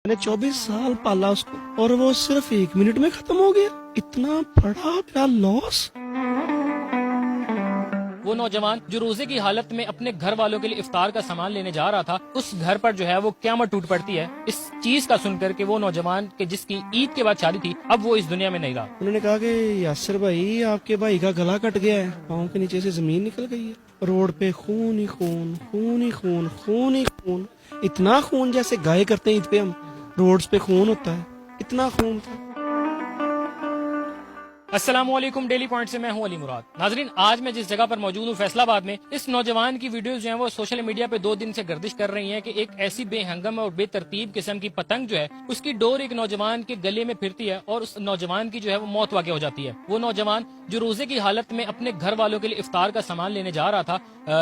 मैंने 24 साल पाला उसको और वो सिर्फ 1 मिनट में खत्म हो गया। इतना बड़ा मेरा लॉस। वो नौजवान जो रोजे की हालत में अपने घर वालों के लिए इफ्तार का सामान लेने जा रहा था, उस घर पर जो है वो क़यामत टूट पड़ती है। इस चीज का सुनकर के वो नौजवान के जिसकी ईद के बाद शादी थी, अब वो इस दुनिया में नहीं रहा। उन्होंने कहा कि यासिर भाई, आपके भाई का गला कट गया है, पाँव के नीचे से जमीन निकल गई है, रोड पे खून ही खून, खून ही खून, खून ही खून। इतना खून जैसे गाय करते हैं ईद पे हम, रोड्स पे खून होता है, इतना खून था। अस्सलामुअलैकुम, डेली पॉइंट से मैं हूं अली मुराद। नाजरीन, आज मैं जिस जगह पर मौजूद हूं फैसलाबाद में, इस नौजवान की वीडियोस जो हैं वो सोशल मीडिया पे 2 दिन से गर्दिश कर रही हैं कि एक ऐसी बेहंगम और बेतरतीब किस्म की पतंग जो है उसकी डोर एक नौजवान के गले में फिरती है और उस नौजवान की जो है वो मौत वाक़ हो जाती है। वो नौजवान जो रोजे की हालत में अपने घर वालों के लिए इफ्तार का सामान लेने जा रहा था,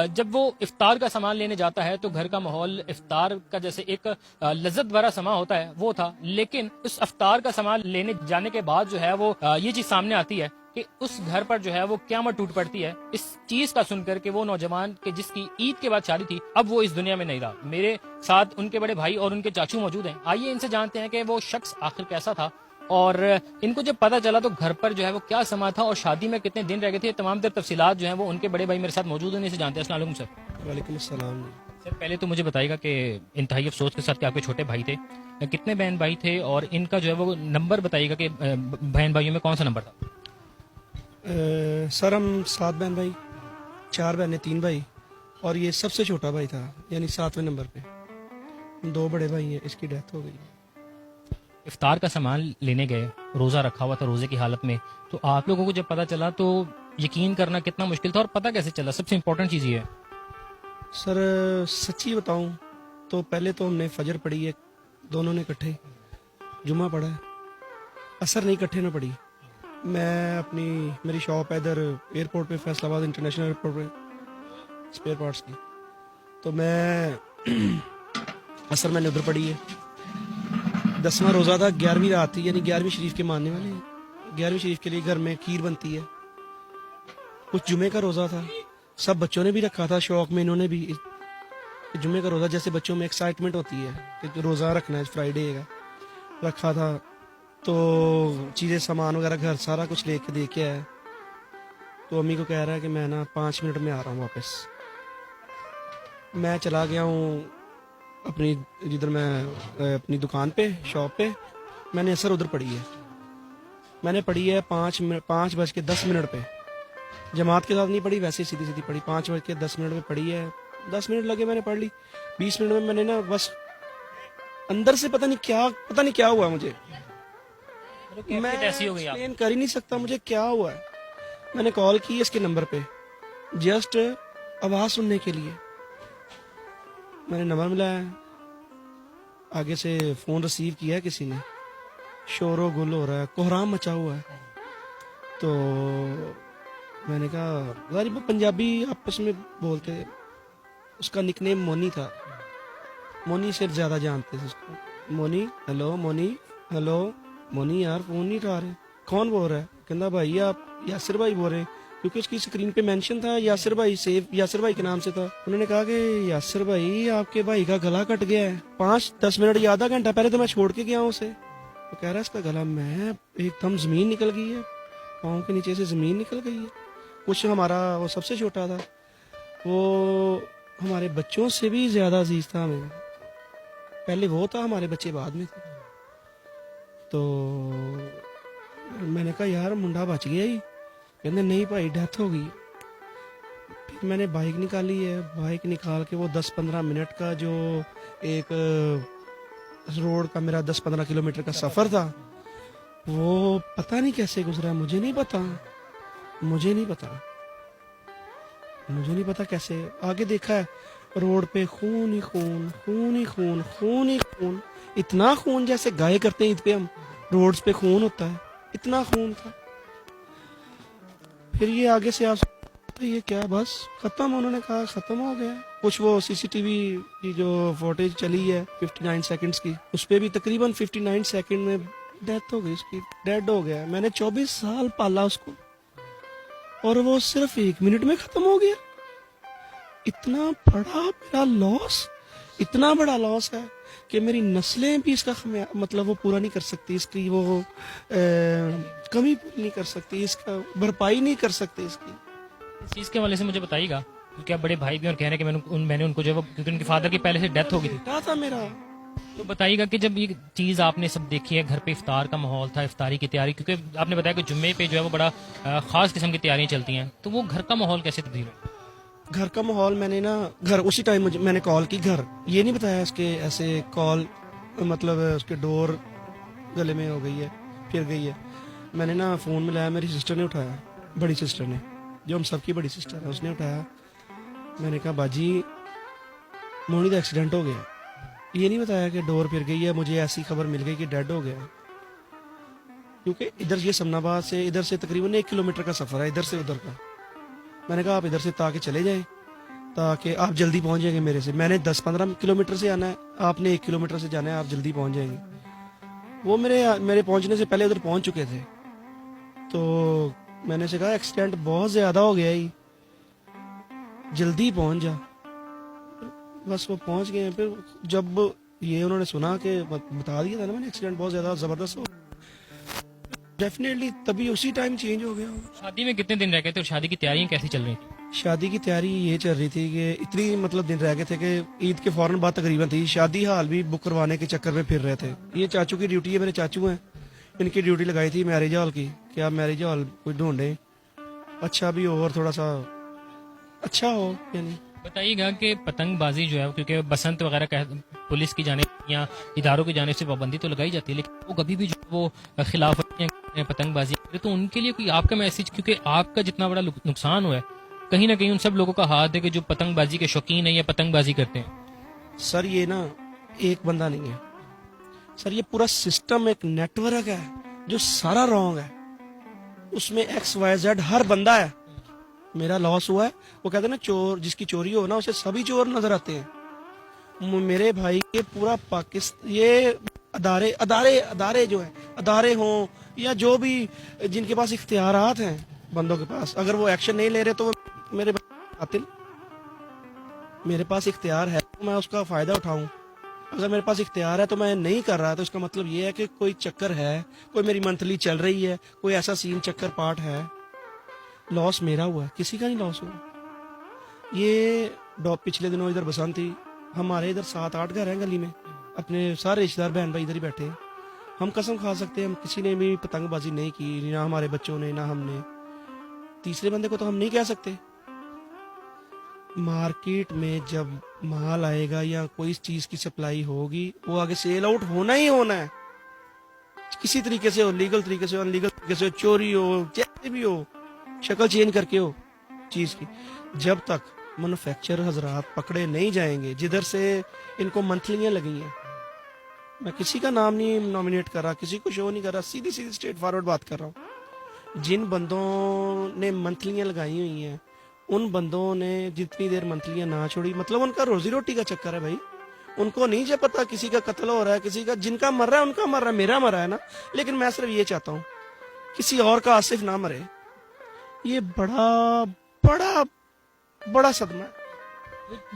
जब वो इफ्तार का सामान लेने जाता है तो घर का माहौल इफ्तार का जैसे एक लज्जत भरा समा होता है वो था, लेकिन उस इफ्तार का सामान लेने जाने के बाद जो है वो ये चीज सामने आती है कि उस घर पर जो है वो क़यामत टूट पड़ती है। इस चीज का सुनकर के वो नौजवान के जिसकी ईद के बाद शादी थी, अब वो इस दुनिया में नहीं रहा। मेरे साथ उनके बड़े भाई और उनके चाचू मौजूद हैं। आइए इनसे जानते हैं कि वो शख्स आखिर कैसा था और इनको जब पता चला तो घर पर जो है वो क्या समा था और शादी में कितने दिन रह गए थे। तमाम तर तफसीलात जो है वो उनके बड़े भाई मेरे साथ मौजूद हैं, इनसे जानते हैं। अस्सलाम वालेकुम सर। वालेकुम अस्सलाम। सर, पहले तो मुझे बताइएगा कि इंतहाई अफसोस के साथ कि आपके छोटे भाई थे, कितने बहन भाई थे और इनका जो है वो नंबर बताइएगा कि बहन भाइयों में कौन सा नंबर था। सर, हम 7 बहन भाई, 4 बहनें, 3 भाई, और ये सबसे छोटा भाई था, यानी 7वें नंबर पे। 2 बड़े भाई हैं, इसकी डेथ हो गई। इफ्तार का सामान लेने गए, रोजा रखा हुआ था रोजे की हालत में, तो आप लोगों को जब पता चला तो यकीन करना कितना मुश्किल था और पता कैसे चला? सबसे इम्पोर्टेंट चीज ये है। सर, सच्ची बताऊं तो पहले तो हमने फजर पढ़ी है, दोनों ने इकट्ठे, जुमा पढ़ा है, असर नहीं इकट्ठे ना पढ़ी। मैं मेरी शॉप है इधर एयरपोर्ट पे, फैसलाबाद इंटरनेशनल एयरपोर्ट पे, स्पेयर पार्ट्स की। तो मैं असर मैंने उधर पढ़ी है। 10वां रोज़ा था, 11वीं रात थी, यानी 11वीं शरीफ के मानने वाले हैं। 11वीं शरीफ के लिए घर में खीर बनती है। कुछ जुमे का रोज़ा था, सब बच्चों ने भी रखा था, शौक में इन्होंने भी। जुमे का रोज़ा जैसे बच्चों में एक्साइटमेंट होती है कि रोज़ा रखना है, फ्राइडे का रखा था। तो चीज़ें सामान वगैरह घर सारा कुछ लेके दे के आया। तो अम्मी को कह रहा है कि मैं ना 5 मिनट में आ रहा हूँ वापस। मैं चला गया हूँ अपनी, जिधर मैं अपनी दुकान पे, शॉप पे। मैंने असर उधर पढ़ी है, मैंने पढ़ी है 5:10 पे। जमात के साथ नहीं पढ़ी, वैसे सीधी सीधी पढ़ी। 5:10 में पढ़ी है। 10 मिनट लगे, मैंने पढ़ ली। 20 मिनट में मैंने ना बस अंदर से पता नहीं क्या हुआ मुझे। मैं ऐसी हो गई आप? एक्सप्लेन कर ही नहीं सकता मुझे क्या हुआ है। मैंने कॉल की इसके नंबर पे, जस्ट आवाज सुनने के लिए। मैंने नंबर मिलाया, आगे से फोन रिसीव किया है किसी ने, शोरो गुल हो रहा है, कोहराम मचा हुआ है। तो मैंने कहा, यार वो पंजाबी आपस में बोलते, उसका निकनेम मोनी था। मोनी से ज्यादा जानते थे उसको। मोनी, हेलो मोनी, हेलो मोनी, यार फोन नहीं उठा रहे, कौन बोल रहा है? कहता भाई आप यासिर भाई बोल रहे हैं, क्योंकि उसकी स्क्रीन पे मेंशन था यासिर भाई, सेव यासिर भाई के नाम से था। उन्होंने कहा कि यासिर भाई, आपके भाई का गला कट गया है। 5-10 मिनट या आधा घंटा पहले तो मैं छोड़ के गया हूँ उसे। तो कह रहा है इसका गला, मैं एकदम जमीन निकल गई है, पाँव के नीचे से जमीन निकल गई है। कुछ हमारा वो सबसे छोटा था, वो हमारे बच्चों से भी ज्यादा अजीज था हमें। पहले वो था, हमारे बच्चे बाद में थे। तो मैंने कहा यार मुंडा बच गया ही। कहते नहीं भाई, डेथ हो गई। फिर मैंने बाइक निकाली है, बाइक निकाल के वो 10-15 मिनट का जो एक रोड का मेरा 10-15 किलोमीटर का सफर था, वो पता नहीं कैसे गुजरा। मुझे नहीं पता कैसे। आगे देखा है, रोड पे खून ही खून, खून ही खून, खून ही खून। इतना खून जैसे गाय करते हैं ईद पे हम, रोड्स पे खून होता है, इतना खून था। फिर ये आगे से आप तो ये क्या, बस खत्म? उन्होंने कहा खत्म हो गया। कुछ वो सीसीटीवी की जो फुटेज चली है 59 सेकंड्स की, उस पे भी तकरीबन 59 सेकंड में डेथ हो गई उसकी, डेड हो गया। मैंने 24 साल पाला उसको और वो सिर्फ 1 मिनट में खत्म हो गया। इतना बड़ा मेरा लॉस, इतना बड़ा लॉस है। कि मेरी नस्लें भी इसका मतलब वो पूरा नहीं कर सकती, इसकी वो कमी पूरी नहीं कर सकती, इसका भरपाई नहीं कर सकती इसकी। इस चीज के हवाले से मुझे बताइएगा, क्योंकि आप बड़े भाई भी और कह रहे हैं कि मैंने उनको जो है वो, क्योंकि उनके फादर की पहले से डेथ हो गई थी, बेटा था मेरा। तो बताइएगा कि जब ये चीज आपने सब देखी है, घर पे इफ्तार का माहौल था, इफ्तारी की तैयारी, क्योंकि आपने बताया कि जुम्मे पे जो है वो बड़ा खास किस्म की तैयारियां चलती हैं, तो वो घर का माहौल कैसे तब्दील हुआ? घर का माहौल मैंने ना घर उसी टाइम मुझे मैंने कॉल की घर, ये नहीं बताया इसके ऐसे कॉल, मतलब उसके डोर गले में हो गई है, फिर गई है। मैंने ना फ़ोन मिलाया, मेरी सिस्टर ने उठाया, बड़ी सिस्टर ने, जो हम सबकी बड़ी सिस्टर है, उसने उठाया। मैंने कहा बाजी मोनी का एक्सीडेंट हो गया। ये नहीं बताया कि डोर फिर गई है, मुझे ऐसी खबर मिल गई कि डेड हो गया। क्योंकि इधर ये समनाबाद से इधर से तकरीबन 1 किलोमीटर का सफ़र है, इधर से उधर का। मैंने कहा आप इधर से ताकि चले जाएं, ताकि आप जल्दी पहुंच जाएंगे मेरे से। मैंने 10-15 किलोमीटर से आना है, आपने 1 किलोमीटर से जाना है, आप जल्दी पहुंच जाएंगे। वो मेरे पहुंचने से पहले उधर पहुंच चुके थे। तो मैंने से कहा एक्सीडेंट बहुत ज़्यादा हो गया ही, जल्दी पहुंच जा। बस वो पहुंच गए। फिर जब ये उन्होंने सुना कि बता दिया था ना मैंने, एक्सीडेंट बहुत ज़्यादा ज़बरदस्त हो, डेफिनेटली तभी उसी टाइम चेंज हो गया। शादी में कितने दिन रह गए थे और शादी की तैयारियां कैसी चल रही थी? शादी की तैयारी ये चल रही थी कि इतनी मतलब दिन रह गए थे कि ईद के फौरन बाद तकरीबन थी। शादी हाल भी बुक करवाने के चक्कर में फिर रहे थे। ये चाचू की ड्यूटी है, मेरे चाचू हैं, इनकी ड्यूटी लगाई थी मैरिज हॉल की कि आप मैरिज हॉल कोई ढूंढें, अच्छा भी हो और थोड़ा सा अच्छा हो। यानी बताइएगा कि पतंगबाजी जो है, क्योंकि बसंत वगैरह पुलिस की जाने या इदारों की जाने से पाबंदी तो लगाई जाती है, लेकिन वो कभी भी जो वो खिलाफ पतंगबाजी करे, तो उनके लिए कोई आपका मैसेज, क्योंकि आपका जितना बड़ा नुकसान हुआ है, कहीं ना कहीं उन सब लोगों का हाथ है कि जो पतंगबाजी के शौकीन है या पतंगबाजी करते हैं। सर ये ना एक बंदा नहीं है सर, ये पूरा सिस्टम एक नेटवर्क है जो सारा रॉन्ग है। उसमें XYZ हर बंदा है। मेरा लॉस हुआ है, वो कहते हैं ना चोर जिसकी चोरी हो ना उसे सभी चोर नजर आते हैं। मेरे भाई के पूरा पाकिस्तान ये अदारे अदारे अदारे जो है, अदारे हों या जो भी जिनके पास इख्तियारात हैं बंदों के पास, अगर वो एक्शन नहीं ले रहे तो वो मेरे कातिल। मेरे पास इख्तियार है तो मैं उसका फायदा उठाऊं। अगर मेरे पास इख्तियार है तो मैं नहीं कर रहा, तो इसका मतलब ये है कि कोई चक्कर है, कोई मेरी मंथली चल रही है, कोई ऐसा सीन चक्कर पार्ट है। लॉस मेरा हुआ है, किसी का नहीं लॉस हुआ। ये पिछले दिनों इधर बसंत थी, हमारे इधर 7-8 घर हैं गली में, अपने सारे रिश्तेदार बहन भाई इधर ही बैठे हैं। हम कसम खा सकते हैं हम किसी ने भी पतंगबाजी नहीं की, ना हमारे बच्चों ने ना हमने। तीसरे बंदे को तो हम नहीं कह सकते। मार्केट में जब माल आएगा या कोई चीज की सप्लाई होगी, वो आगे सेल आउट होना ही होना है, किसी तरीके से हो, लीगल तरीके से हो, अनलीगल तरीके से हो, चोरी हो, जैसे भी हो, शक्ल चेंज करके हो चीज की। जब तक मैन्युफैक्चरर हजरात पकड़े नहीं जाएंगे, जिधर से इनको मंथलियां लगी हैं, मैं किसी का नाम नहीं नॉमिनेट कर रहा, किसी को शो नहीं कर रहा, सीधी सीधी स्ट्रेट फॉरवर्ड बात कर रहा हूँ। जिन बंदों ने मंथलियां लगाई हुई हैं, उन बंदों ने जितनी देर मंथलियां ना छोड़ी, मतलब उनका रोजी रोटी का चक्कर है भाई। उनको नहीं जो पता किसी का कत्ल हो रहा है, किसी का, जिनका मर रहा है उनका मर रहा है, मेरा मरा है ना। लेकिन मैं सिर्फ ये चाहता हूँ किसी और का आसिफ ना मरे। ये बड़ा बड़ा बड़ा सदमा है।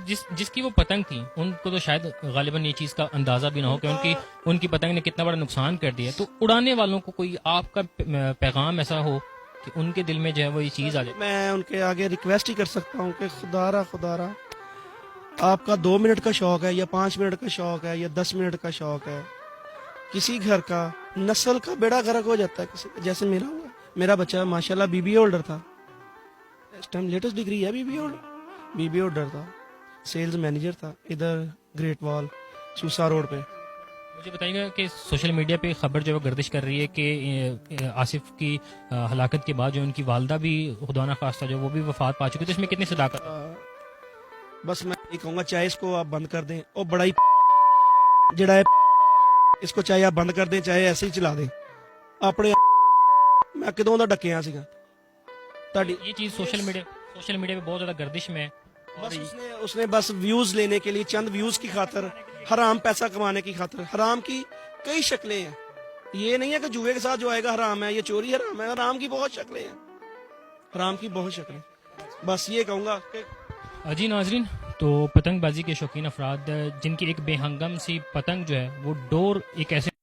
जिसकी वो पतंग थी उनको तो शायद गालिबन ये चीज का अंदाजा भी ना हो कि उनकी पतंग ने कितना बड़ा नुकसान कर दिया। तो उड़ाने वालों को कोई आपका पैगाम ऐसा हो कि उनके दिल में जो है वो ये चीज आ जाए। मैं उनके आगे रिक्वेस्ट ही कर सकता हूँ कि खुदारा आपका 2 मिनट का शौक है या 5 मिनट का शौक है या 10 मिनट का शौक है, किसी घर का नस्ल का बेड़ा गर्क हो जाता है किसी का, जैसे मेरा हुआ। मेरा बच्चा माशाल्लाह BBA होल्डर था, इस टाइम लेटेस्ट डिग्री है, BBA होल्डर था, सेल्स मैनेजर था इधर ग्रेट वॉल सूसा रोड पे। मुझे बताइएगा कि सोशल मीडिया पे खबर जो है गर्दिश कर रही है कि आसिफ की हलाकत के बाद जो उनकी वालदा भी खुदा ना खास्ता जो वो भी वफात पा चुकी, तो इसमें कितनी सदाकत? बस मैं ये कहूंगा चाहे इसको आप बंद कर दें, और बड़ा ही जड़ा है इसको, चाहे आप बंद कर दें चाहे ऐसे ही चला दें अपने। मैं किदों दा डकिया सीगा ताड़ी। ये चीज सोशल मीडिया पे बहुत ज्यादा गर्दिश में है। बस उसने बस व्यूज लेने के लिए, चंद व्यूज की खातर, हराम पैसा कमाने की खातर। हराम की कई शक्लें हैं, ये नहीं है कि जुए के साथ जो आएगा हराम है, ये चोरी हराम है। हराम की बहुत शक्लें हैं, हराम की बहुत शक्लें। बस ये कहूंगा कि जी नाजरीन, तो पतंगबाजी के शौकीन अफराद जिनकी एक बेहंगम सी पतंग जो है वो डोर एक ऐसे